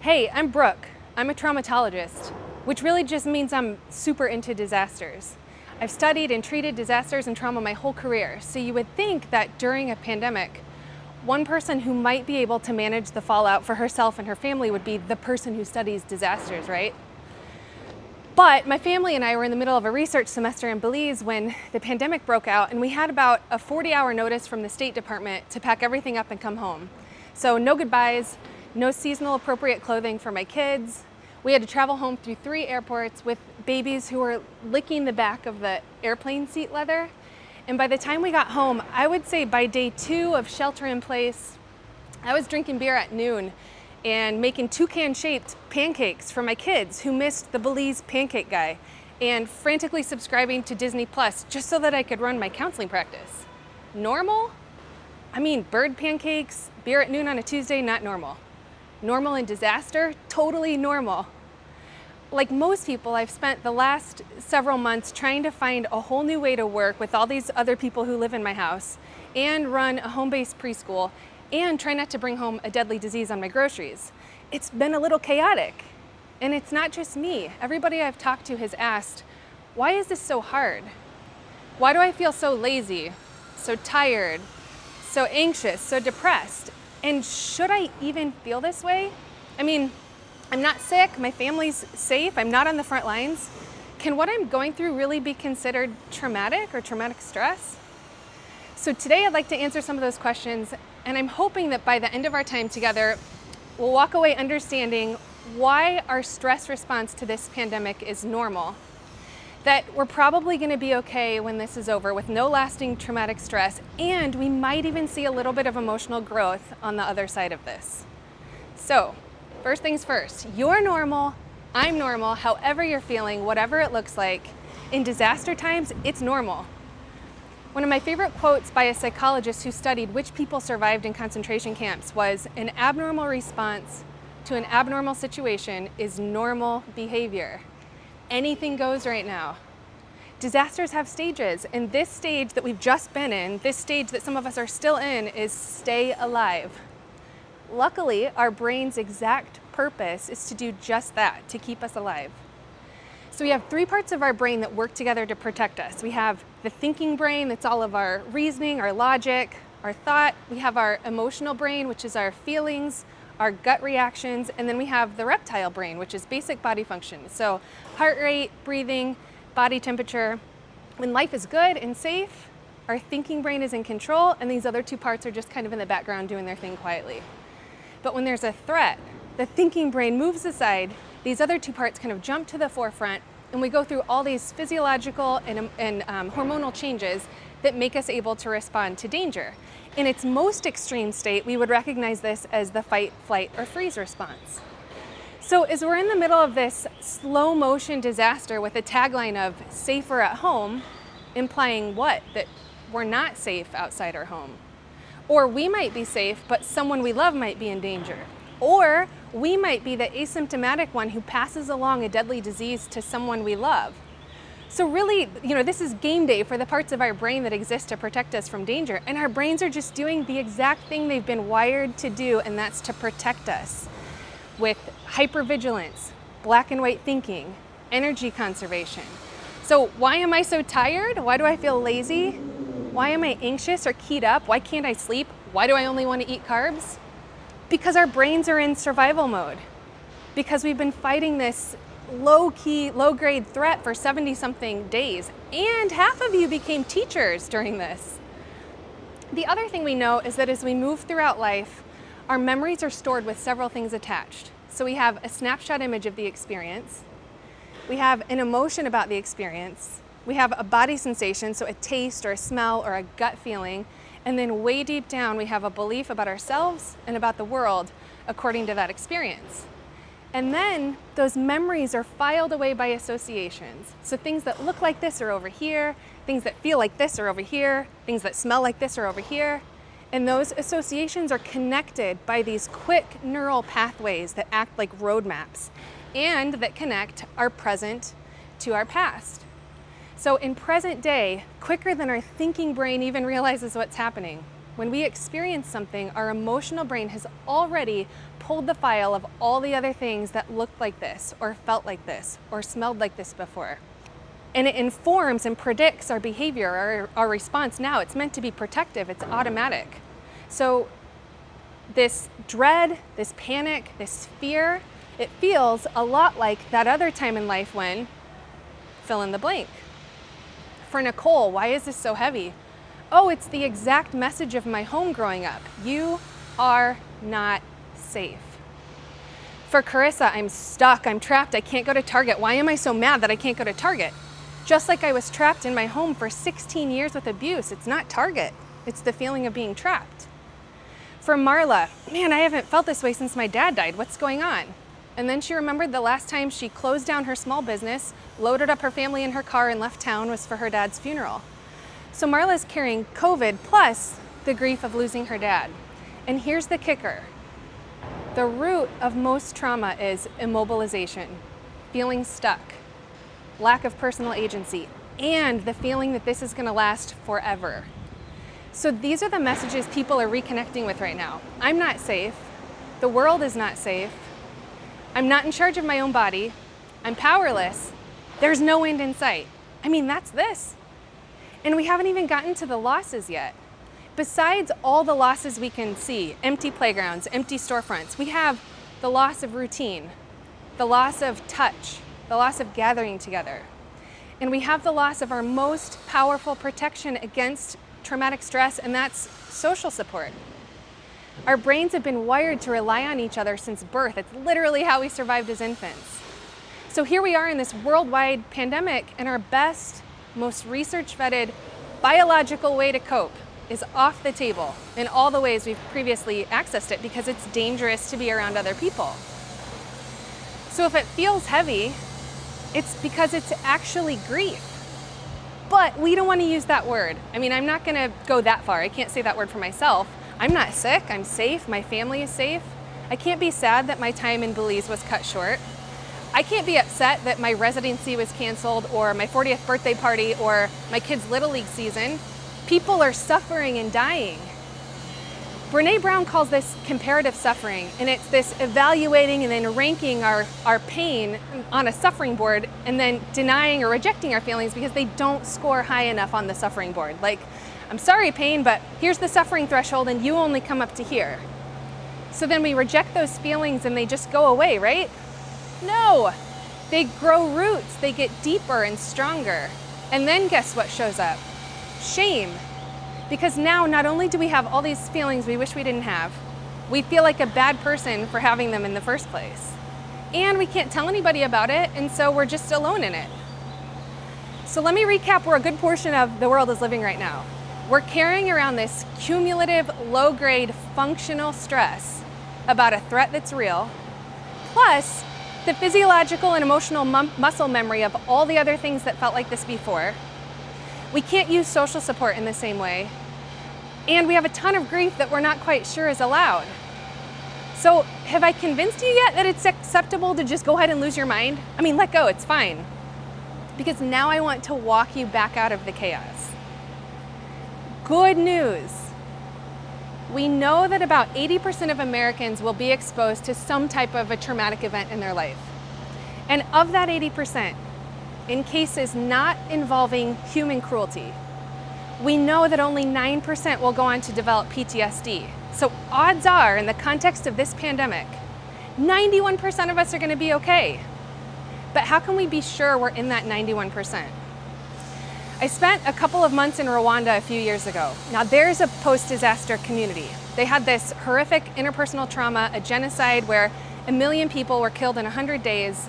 Hey, I'm Brooke. I'm a traumatologist, which really just means I'm super into disasters. I've studied and treated disasters and trauma my whole career, so you would think that during a pandemic, one person who might be able to manage the fallout for herself and her family would be the person who studies disasters, right? But my family and I were in the middle of a research semester in Belize when the pandemic broke out, and we had about a 40-hour notice from the State Department to pack everything up and come home. So no goodbyes, no seasonal appropriate clothing for my kids. We had to travel home through 3 airports with babies who were licking the back of the airplane seat leather. And by the time we got home, I would say by day 2 of shelter in place, I was drinking beer at noon and making toucan-shaped pancakes for my kids who missed the Belize pancake guy, and frantically subscribing to Disney Plus just so that I could run my counseling practice. Normal? I mean, bird pancakes, beer at noon on a Tuesday, not normal. Normal in disaster? Totally normal. Like most people, I've spent the last several months trying to find a whole new way to work with all these other people who live in my house and run a home-based preschool and try not to bring home a deadly disease on my groceries. It's been a little chaotic. And it's not just me. Everybody I've talked to has asked, why is this so hard? Why do I feel so lazy, so tired, so anxious, so depressed? And should I even feel this way? I mean, I'm not sick, my family's safe, I'm not on the front lines. Can what I'm going through really be considered traumatic or traumatic stress? So today I'd like to answer some of those questions, and I'm hoping that by the end of our time together, we'll walk away understanding why our stress response to this pandemic is normal, that we're probably going to be okay when this is over with no lasting traumatic stress, and we might even see a little bit of emotional growth on the other side of this. So, first things first, you're normal, I'm normal, however you're feeling, whatever it looks like. In disaster times, it's normal. One of my favorite quotes by a psychologist who studied which people survived in concentration camps was, "An abnormal response to an abnormal situation is normal behavior." Anything goes right now. Disasters have stages, and this stage that we've just been in, this stage that some of us are still in, is stay alive. Luckily, our brain's exact purpose is to do just that, to keep us alive. So we have 3 parts of our brain that work together to protect us. We have the thinking brain, that's all of our reasoning, our logic, our thought. We have our emotional brain, which is our feelings, our gut reactions, and then we have the reptile brain, which is basic body function. So heart rate, breathing, body temperature. When life is good and safe, our thinking brain is in control, and these other 2 parts are just kind of in the background doing their thing quietly. But when there's a threat, the thinking brain moves aside, these other 2 parts kind of jump to the forefront, and we go through all these physiological and hormonal changes that make us able to respond to danger. In its most extreme state, we would recognize this as the fight, flight, or freeze response. So as we're in the middle of this slow motion disaster with a tagline of "safer at home," implying what? That we're not safe outside our home. Or we might be safe, but someone we love might be in danger. Or we might be the asymptomatic one who passes along a deadly disease to someone we love. So really, this is game day for the parts of our brain that exist to protect us from danger. And our brains are just doing the exact thing they've been wired to do, and that's to protect us with hypervigilance, black and white thinking, energy conservation. So why am I so tired? Why do I feel lazy? Why am I anxious or keyed up? Why can't I sleep? Why do I only want to eat carbs? Because our brains are in survival mode. Because we've been fighting this low-key, low-grade threat for 70-something days. And half of you became teachers during this. The other thing we know is that as we move throughout life, our memories are stored with several things attached. So we have a snapshot image of the experience. We have an emotion about the experience. We have a body sensation, so a taste or a smell or a gut feeling. And then way deep down, we have a belief about ourselves and about the world according to that experience. And then those memories are filed away by associations. So things that look like this are over here, things that feel like this are over here, things that smell like this are over here. And those associations are connected by these quick neural pathways that act like roadmaps and that connect our present to our past. So in present day, quicker than our thinking brain even realizes what's happening, When we experience something, our emotional brain has already pulled the file of all the other things that looked like this, or felt like this, or smelled like this before. And it informs and predicts our behavior, our response now. It's meant to be protective, it's automatic. So this dread, this panic, this fear, it feels a lot like that other time in life when, fill in the blank. For Nicole, why is this so heavy? Oh, it's the exact message of my home growing up. You are not safe. For Carissa, I'm stuck, I'm trapped, I can't go to Target. Why am I so mad that I can't go to Target? Just like I was trapped in my home for 16 years with abuse. It's not Target, it's the feeling of being trapped. For Marla, man, I haven't felt this way since my dad died. What's going on? And then she remembered the last time she closed down her small business, loaded up her family in her car, and left town was for her dad's funeral. So Marla's carrying COVID plus the grief of losing her dad. And here's the kicker. The root of most trauma is immobilization, feeling stuck, lack of personal agency, and the feeling that this is going to last forever. So these are the messages people are reconnecting with right now. I'm not safe. The world is not safe. I'm not in charge of my own body. I'm powerless. There's no end in sight. I mean, that's this. And we haven't even gotten to the losses yet. Besides all the losses we can see, empty playgrounds, empty storefronts, we have the loss of routine, the loss of touch, the loss of gathering together. And we have the loss of our most powerful protection against traumatic stress, and that's social support. Our brains have been wired to rely on each other since birth. It's literally how we survived as infants. So here we are in this worldwide pandemic, and our best, most research-vetted biological way to cope is off the table in all the ways we've previously accessed it because it's dangerous to be around other people. So if it feels heavy, it's because it's actually grief. But we don't want to use that word. I mean, I'm not going to go that far. I can't say that word for myself. I'm not sick. I'm safe. My family is safe. I can't be sad that my time in Belize was cut short. I can't be upset that my residency was canceled or my 40th birthday party or my kids' Little League season. People are suffering and dying. Brene Brown calls this comparative suffering, and it's this evaluating and then ranking our pain on a suffering board and then denying or rejecting our feelings because they don't score high enough on the suffering board. Like, I'm sorry, pain, but here's the suffering threshold and you only come up to here. So then we reject those feelings and they just go away, right? No, they grow roots, they get deeper and stronger. And then guess what shows up? Shame. Because now not only do we have all these feelings we wish we didn't have, we feel like a bad person for having them in the first place. And we can't tell anybody about it, and so we're just alone in it. So let me recap where a good portion of the world is living right now. We're carrying around this cumulative, low-grade, functional stress about a threat that's real, plus the physiological and emotional muscle memory of all the other things that felt like this before. We can't use social support in the same way. And we have a ton of grief that we're not quite sure is allowed. So have I convinced you yet that it's acceptable to just go ahead and lose your mind? I mean, let go, it's fine. Because now I want to walk you back out of the chaos. Good news. We know that about 80% of Americans will be exposed to some type of a traumatic event in their life. And of that 80%, in cases not involving human cruelty, we know that only 9% will go on to develop PTSD. So odds are, in the context of this pandemic, 91% of us are going to be okay. But how can we be sure we're in that 91%? I spent a couple of months in Rwanda a few years ago. Now there's a post-disaster community. They had this horrific interpersonal trauma, a genocide where 1 million people were killed in 100 days.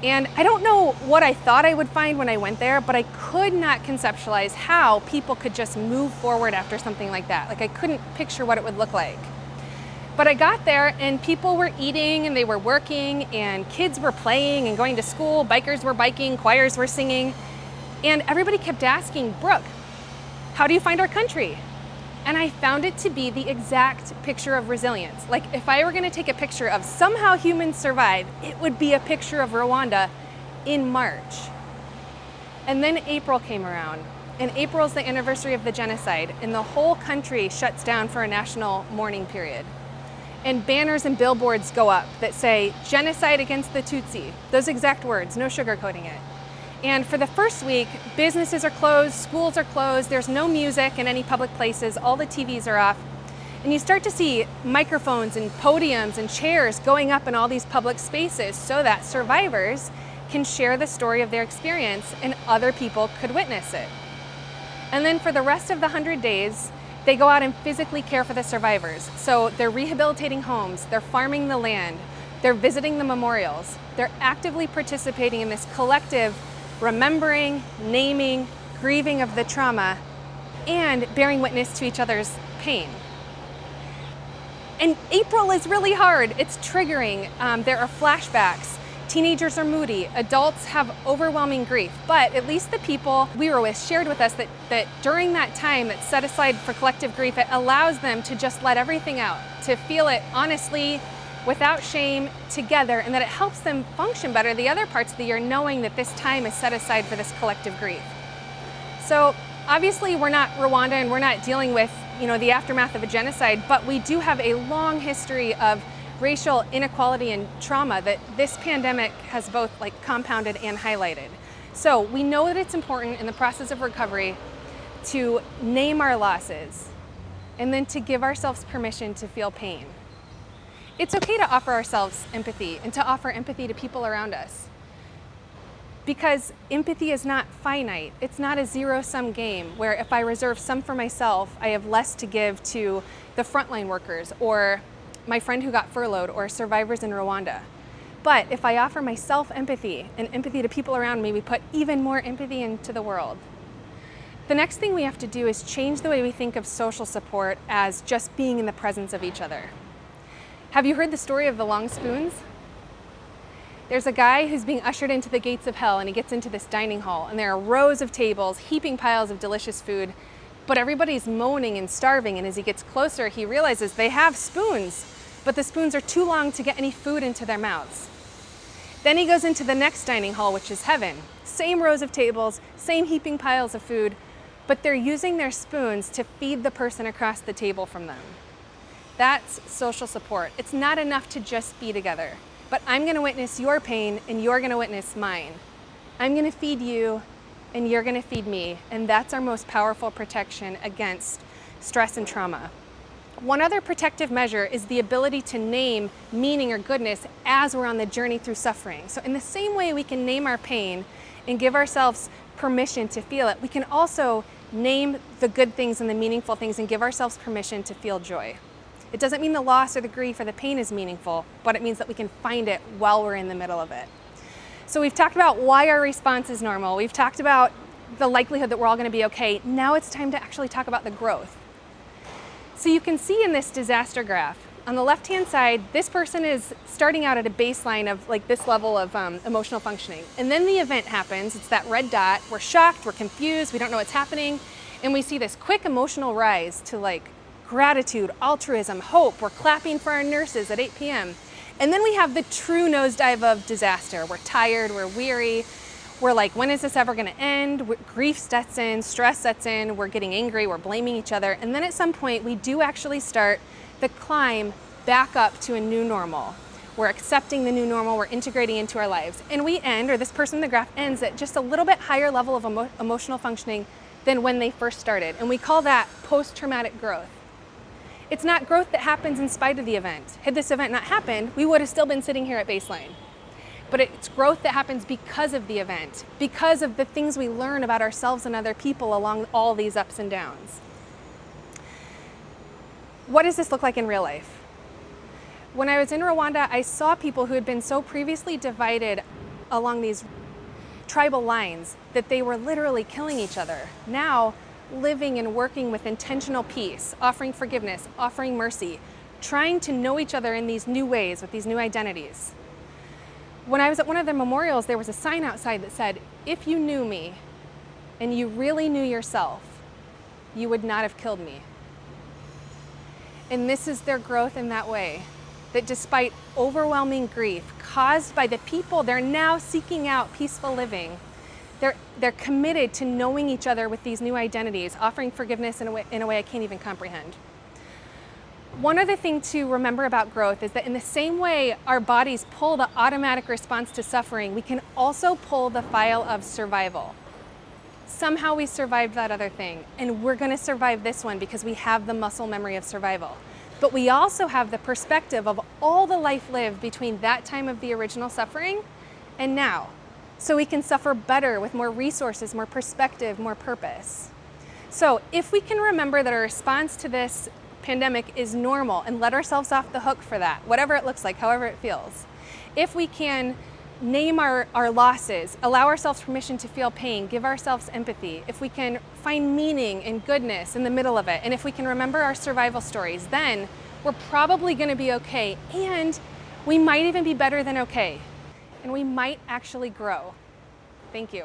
And I don't know what I thought I would find when I went there, but I could not conceptualize how people could just move forward after something like that. Like, I couldn't picture what it would look like. But I got there and people were eating and they were working and kids were playing and going to school, bikers were biking, choirs were singing. And everybody kept asking, Brooke, how do you find our country? And I found it to be the exact picture of resilience. Like, if I were gonna take a picture of somehow humans survive, it would be a picture of Rwanda in March. And then April came around and April is the anniversary of the genocide, and the whole country shuts down for a national mourning period. And banners and billboards go up that say, "Genocide against the Tutsi." Those exact words, no sugarcoating it. And for the first week, businesses are closed, schools are closed, there's no music in any public places, all the TVs are off. And you start to see microphones and podiums and chairs going up in all these public spaces so that survivors can share the story of their experience and other people could witness it. And then for the rest of the 100 days, they go out and physically care for the survivors. So they're rehabilitating homes, they're farming the land, they're visiting the memorials, they're actively participating in this collective remembering, naming, grieving of the trauma, and bearing witness to each other's pain. And April is really hard. It's triggering. There are flashbacks. Teenagers are moody. Adults have overwhelming grief. But at least the people we were with shared with us that during that time that's set aside for collective grief, it allows them to just let everything out, to feel it honestly, without shame, together, and that it helps them function better the other parts of the year, knowing that this time is set aside for this collective grief. So obviously we're not Rwanda and we're not dealing with the aftermath of a genocide, but we do have a long history of racial inequality and trauma that this pandemic has both compounded and highlighted. So we know that it's important in the process of recovery to name our losses and then to give ourselves permission to feel pain. It's okay to offer ourselves empathy and to offer empathy to people around us, because empathy is not finite. It's not a zero-sum game where if I reserve some for myself, I have less to give to the frontline workers or my friend who got furloughed or survivors in Rwanda. But if I offer myself empathy and empathy to people around me, we put even more empathy into the world. The next thing we have to do is change the way we think of social support as just being in the presence of each other. Have you heard the story of the long spoons? There's a guy who's being ushered into the gates of hell, and he gets into this dining hall, and there are rows of tables, heaping piles of delicious food, but everybody's moaning and starving, and as he gets closer, he realizes they have spoons, but the spoons are too long to get any food into their mouths. Then he goes into the next dining hall, which is heaven. Same rows of tables, same heaping piles of food, but they're using their spoons to feed the person across the table from them. That's social support. It's not enough to just be together, but I'm gonna witness your pain and you're gonna witness mine. I'm gonna feed you and you're gonna feed me, and that's our most powerful protection against stress and trauma. One other protective measure is the ability to name meaning or goodness as we're on the journey through suffering. So in the same way we can name our pain and give ourselves permission to feel it, we can also name the good things and the meaningful things and give ourselves permission to feel joy. It doesn't mean the loss or the grief or the pain is meaningful, but it means that we can find it while we're in the middle of it. So we've talked about why our response is normal. We've talked about the likelihood that we're all going to be okay. Now it's time to actually talk about the growth. So you can see in this disaster graph, on the left-hand side, this person is starting out at a baseline of this level of emotional functioning. And then the event happens, it's that red dot, we're shocked, we're confused, we don't know what's happening, and we see this quick emotional rise to gratitude, altruism, hope. We're clapping for our nurses at 8 p.m. And then we have the true nosedive of disaster. We're tired, we're weary, we're like, when is this ever gonna end? Grief sets in, stress sets in, we're getting angry, we're blaming each other. And then at some point, we do actually start the climb back up to a new normal. We're accepting the new normal, we're integrating into our lives. And we end, or this person in the graph ends at just a little bit higher level of emotional functioning than when they first started. And we call that post-traumatic growth. It's not growth that happens in spite of the event. Had this event not happened, we would have still been sitting here at baseline. But it's growth that happens because of the event, because of the things we learn about ourselves and other people along all these ups and downs. What does this look like in real life? When I was in Rwanda, I saw people who had been so previously divided along these tribal lines that they were literally killing each other. Now, living and working with intentional peace, offering forgiveness, offering mercy, trying to know each other in these new ways with these new identities. When I was at one of the memorials, there was a sign outside that said, "If you knew me and you really knew yourself, you would not have killed me." And this is their growth in that way, that despite overwhelming grief caused by the people they're now seeking out peaceful living, They're committed to knowing each other with these new identities, offering forgiveness in a way I can't even comprehend. One other thing to remember about growth is that in the same way our bodies pull the automatic response to suffering, we can also pull the file of survival. Somehow we survived that other thing, and we're going to survive this one because we have the muscle memory of survival. But we also have the perspective of all the life lived between that time of the original suffering and now. So we can suffer better with more resources, more perspective, more purpose. So if we can remember that our response to this pandemic is normal and let ourselves off the hook for that, whatever it looks like, however it feels. If we can name our losses, allow ourselves permission to feel pain, give ourselves empathy, if we can find meaning and goodness in the middle of it, and if we can remember our survival stories, then we're probably going to be okay, and we might even be better than okay, and we might actually grow. Thank you.